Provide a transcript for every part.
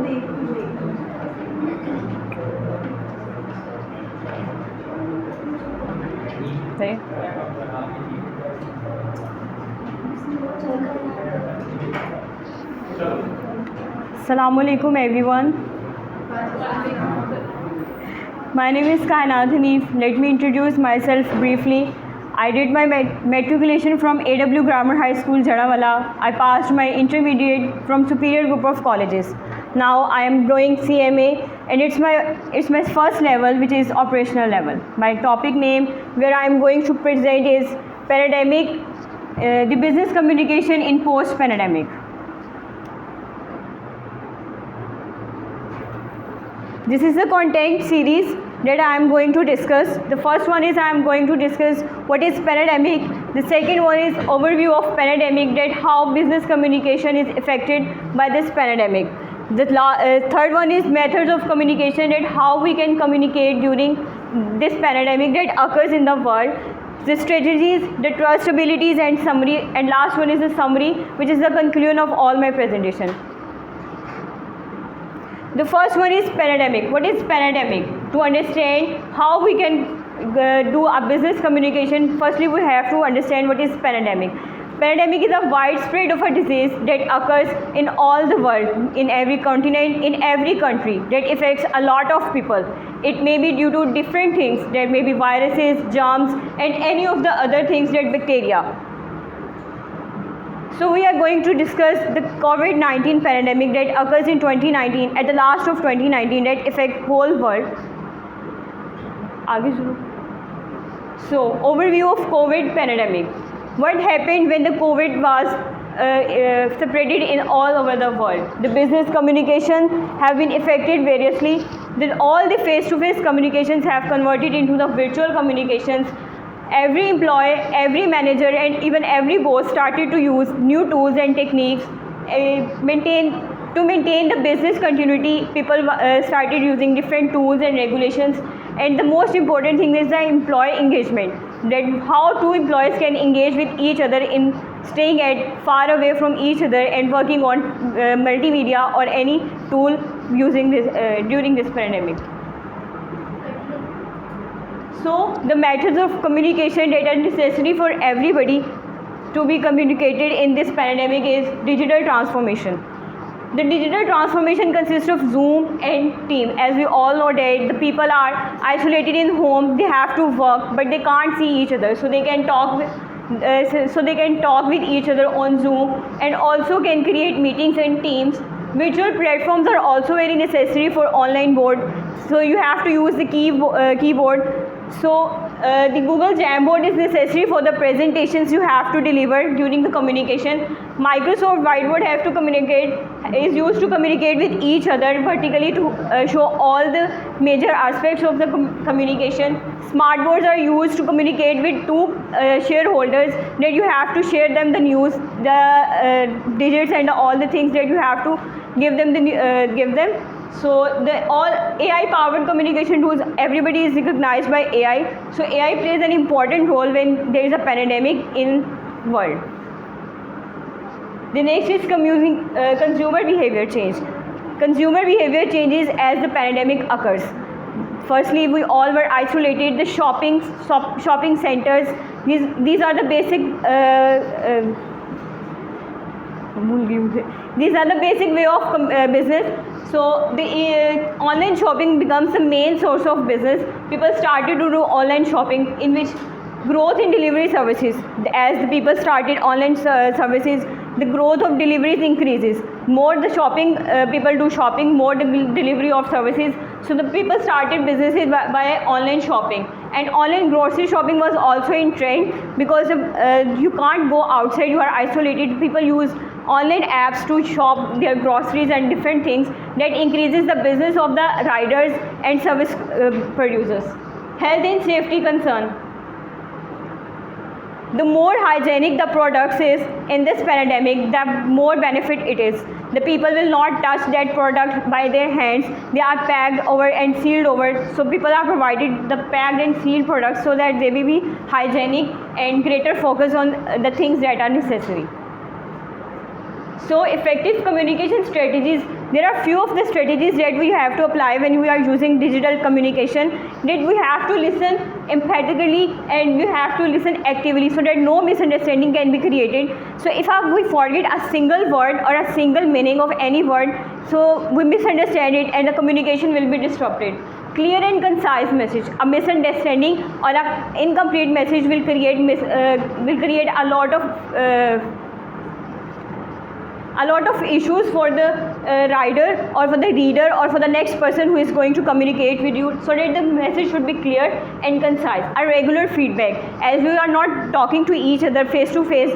Okay. Assalamu alaikum everyone. My name is Kainat Hanif. Let me introduce myself briefly. I did my matriculation from AW Grammar High School, Jadawala. I passed my intermediate from Superior Group of Colleges. Now I am doing CMA, and it's my first level, which is operational level. My topic name where I am going to present is pandemic, the business communication in post-pandemic. This is the content series that I am going to discuss. The first one is I am going to discuss what is pandemic. The second one is overview of pandemic, that how business communication is affected by this pandemic. The third one is methods of communication, that how we can communicate during this pandemic that occurs in the world. The strategies, the trust abilities, and summary. And last one is the summary, which is the conclusion of all my presentation. The first one is pandemic. What is pandemic? To understand how we can do a business communication, firstly we have to understand what is pandemic. Pandemic is a widespread of a disease that occurs in all the world, in every continent, in every country, that affects a lot of people. It may be due to different things. There may be viruses, germs, and any of the other things, that bacteria. So we are going to discuss the COVID-19 pandemic that occurs in 2019, at the last of 2019, that affect whole world. So overview of COVID pandemic. What happened when the COVID was separated in all over the world? The business communication have been affected variously. Then all the face-to-face communications have converted into the virtual communications. Every employee, every manager, and even every boss started to use new tools and techniques to maintain the business continuity. People started using different tools and regulations. And the most important thing is the employee engagement, that how two employees can engage with each other in staying far away from each other and working on multimedia or any tool using this during this pandemic. So the methods of communication that are necessary for everybody to be communicated in this pandemic is digital transformation. The digital transformation consists of Zoom and Team. As we all know that the people are isolated in home, they have to work, but they can't see each other, so they can talk with each other on Zoom, and also can create meetings in Teams. Virtual platforms are also very necessary for online board, so you have to use the keyboard. So the Google Jamboard is necessary for the presentations you have to deliver during the communication. Microsoft Whiteboard is used to communicate with each other vertically to show all the major aspects of the communication. Smart boards are used to communicate with two shareholders, that you have to share them the news, the digits, and all the things that you have to give them. So all AI-powered communication tools, everybody is recognized by AI. So AI plays an important role when there is a pandemic in world. The next is consumer behavior change. Consumer behavior changes as the pandemic occurs. Firstly, we all were isolated. The shopping centers. These are the basic. These are the basic way of business. So the online shopping becomes the main source of business. People started to do online shopping, in which growth in delivery services. As the people started online services, the growth of deliveries increases. More the shopping, people do shopping, more the delivery of services. So the people started businesses by online shopping. And online grocery shopping was also in trend, because you can't go outside, you are isolated. People use online apps to shop their groceries and different things, that increases the business of the riders and service producers. Health and safety concern. The more hygienic the products is in this pandemic, the more benefit it is. The people will not touch that product by their hands. They are packed over and sealed over. So people are provided the packed and sealed products so that they will be hygienic and greater focus on the things that are necessary. So effective communication strategies, there are few of the strategies that we have to apply when we are using digital communication. That we have to listen empathically and we have to listen actively so that no misunderstanding can be created. So if we forget a single word or a single meaning of any word, so we misunderstand it and the communication will be disrupted. Clear and concise message. A misunderstanding or an incomplete message will create a lot of issues for the rider or for the reader or for the next person who is going to communicate with you, so that the message should be clear and concise. A regular feedback, as we are not talking to each other face to face,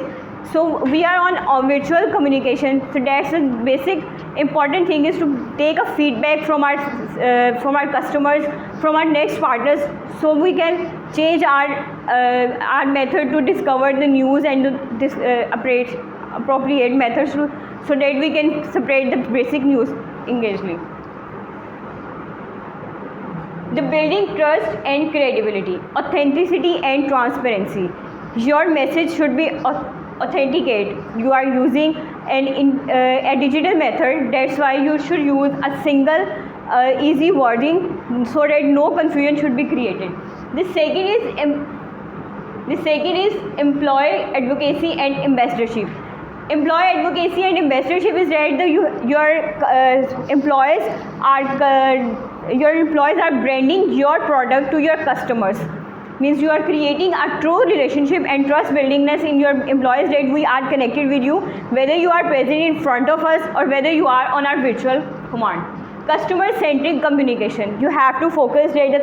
so we are on virtual communication, so that's the basic important thing, is to take a feedback from our customers, from our next partners, so we can change our method to discover the news and to appropriate methods so that we can spread the basic news engagingly. The building trust and credibility, authenticity and transparency. Your message should be authenticate. You are using a digital method, that's why you should use a single easy wording so that no confusion should be created. The second is employee advocacy and ambassadorship. Employee advocacy and ambassadorship is that your employees are branding your product to your customers. Means you are creating a true relationship and trust buildingness in your employees, that we are connected with you, whether you are present in front of us or whether you are on our virtual command. Customer centric communication. You have to focus that the